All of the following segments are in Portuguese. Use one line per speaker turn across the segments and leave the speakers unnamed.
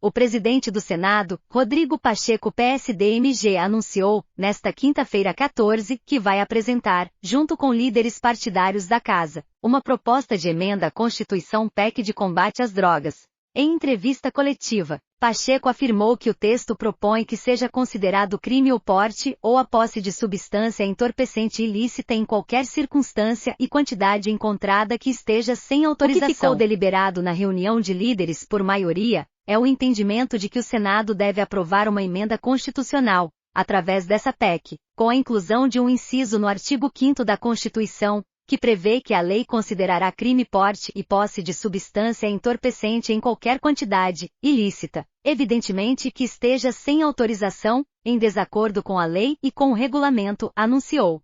O presidente do Senado, Rodrigo Pacheco PSD-MG, anunciou, nesta quinta-feira 14, que vai apresentar, junto com líderes partidários da Casa, uma proposta de emenda à Constituição PEC de combate às drogas. Em entrevista coletiva, Pacheco afirmou que o texto propõe que seja considerado crime o porte ou a posse de substância entorpecente ilícita em qualquer circunstância e quantidade encontrada que esteja sem autorização. O que ficou deliberado na reunião de líderes por maioria é o entendimento de que o Senado deve aprovar uma emenda constitucional, através dessa PEC, com a inclusão de um inciso no artigo 5º da Constituição, que prevê que a lei considerará crime porte e posse de substância entorpecente em qualquer quantidade, ilícita, evidentemente que esteja sem autorização, em desacordo com a lei e com o regulamento, anunciou.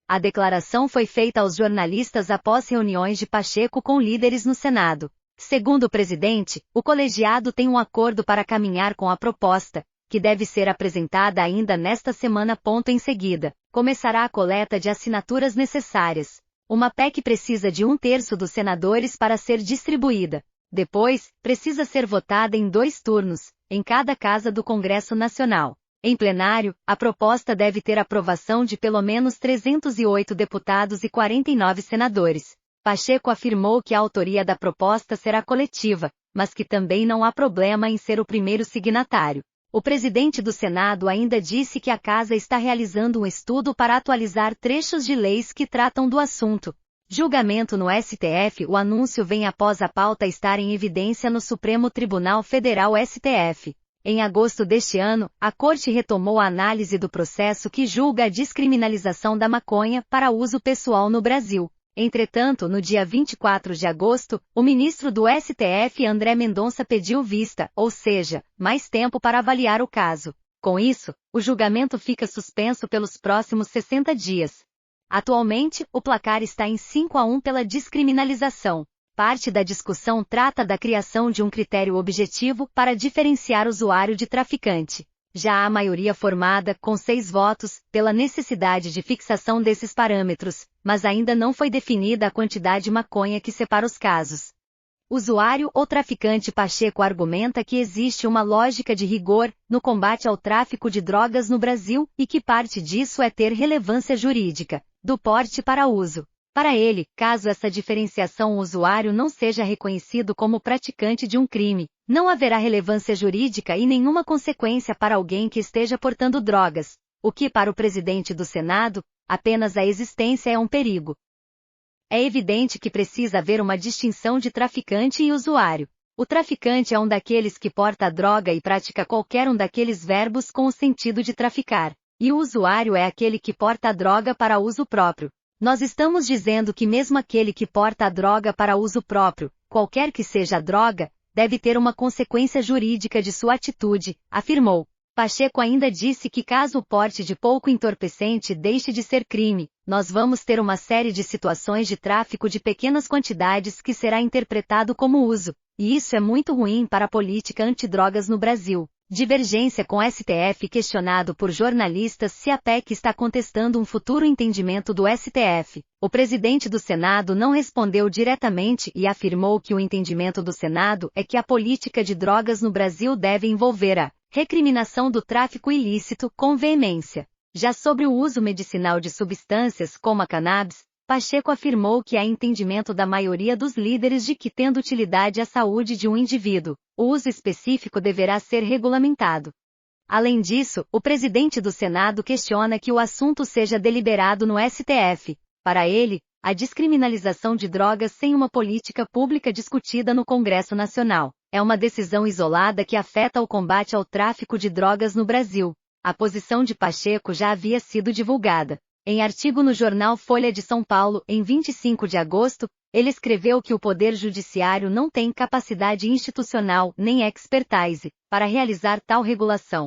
A declaração foi feita aos jornalistas após reuniões de Pacheco com líderes no Senado. Segundo o presidente, o colegiado tem um acordo para caminhar com a proposta, que deve ser apresentada ainda nesta semana. Em seguida, começará a coleta de assinaturas necessárias. Uma PEC precisa de 1/3 dos senadores para ser distribuída. Depois, precisa ser votada em 2 turnos, em cada casa do Congresso Nacional. Em plenário, a proposta deve ter aprovação de pelo menos 308 deputados e 49 senadores. Pacheco afirmou que a autoria da proposta será coletiva, mas que também não há problema em ser o primeiro signatário. O presidente do Senado ainda disse que a Casa está realizando um estudo para atualizar trechos de leis que tratam do assunto. Julgamento no STF. O anúncio vem após a pauta estar em evidência no Supremo Tribunal Federal (STF). Em agosto deste ano, a Corte retomou a análise do processo que julga a descriminalização da maconha para uso pessoal no Brasil. Entretanto, no dia 24 de agosto, o ministro do STF, André Mendonça, pediu vista, ou seja, mais tempo para avaliar o caso. Com isso, o julgamento fica suspenso pelos próximos 60 dias. Atualmente, o placar está em 5-1 pela descriminalização. Parte da discussão trata da criação de um critério objetivo para diferenciar usuário de traficante. Já há maioria formada, com 6 votos, pela necessidade de fixação desses parâmetros, mas ainda não foi definida a quantidade de maconha que separa os casos. Usuário ou traficante. Pacheco argumenta que existe uma lógica de rigor no combate ao tráfico de drogas no Brasil e que parte disso é ter relevância jurídica, do porte para uso. Para ele, caso essa diferenciação o usuário não seja reconhecido como praticante de um crime, não haverá relevância jurídica e nenhuma consequência para alguém que esteja portando drogas, o que para o presidente do Senado, apenas a existência é um perigo. É evidente que precisa haver uma distinção de traficante e usuário. O traficante é um daqueles que porta a droga e pratica qualquer um daqueles verbos com o sentido de traficar, e o usuário é aquele que porta a droga para uso próprio. Nós estamos dizendo que mesmo aquele que porta a droga para uso próprio, qualquer que seja a droga, deve ter uma consequência jurídica de sua atitude, afirmou. Pacheco ainda disse que caso o porte de pouco entorpecente deixe de ser crime, nós vamos ter uma série de situações de tráfico de pequenas quantidades que será interpretado como uso, e isso é muito ruim para a política antidrogas no Brasil. Divergência com STF. Questionado por jornalistas se a PEC está contestando um futuro entendimento do STF, o presidente do Senado não respondeu diretamente e afirmou que o entendimento do Senado é que a política de drogas no Brasil deve envolver a recriminação do tráfico ilícito com veemência. Já sobre o uso medicinal de substâncias como a cannabis, Pacheco afirmou que há entendimento da maioria dos líderes de que, tendo utilidade à saúde de um indivíduo, o uso específico deverá ser regulamentado. Além disso, o presidente do Senado questiona que o assunto seja deliberado no STF. Para ele, a descriminalização de drogas sem uma política pública discutida no Congresso Nacional é uma decisão isolada que afeta o combate ao tráfico de drogas no Brasil. A posição de Pacheco já havia sido divulgada. Em artigo no jornal Folha de São Paulo, em 25 de agosto, ele escreveu que o Poder Judiciário não tem capacidade institucional nem expertise para realizar tal regulação.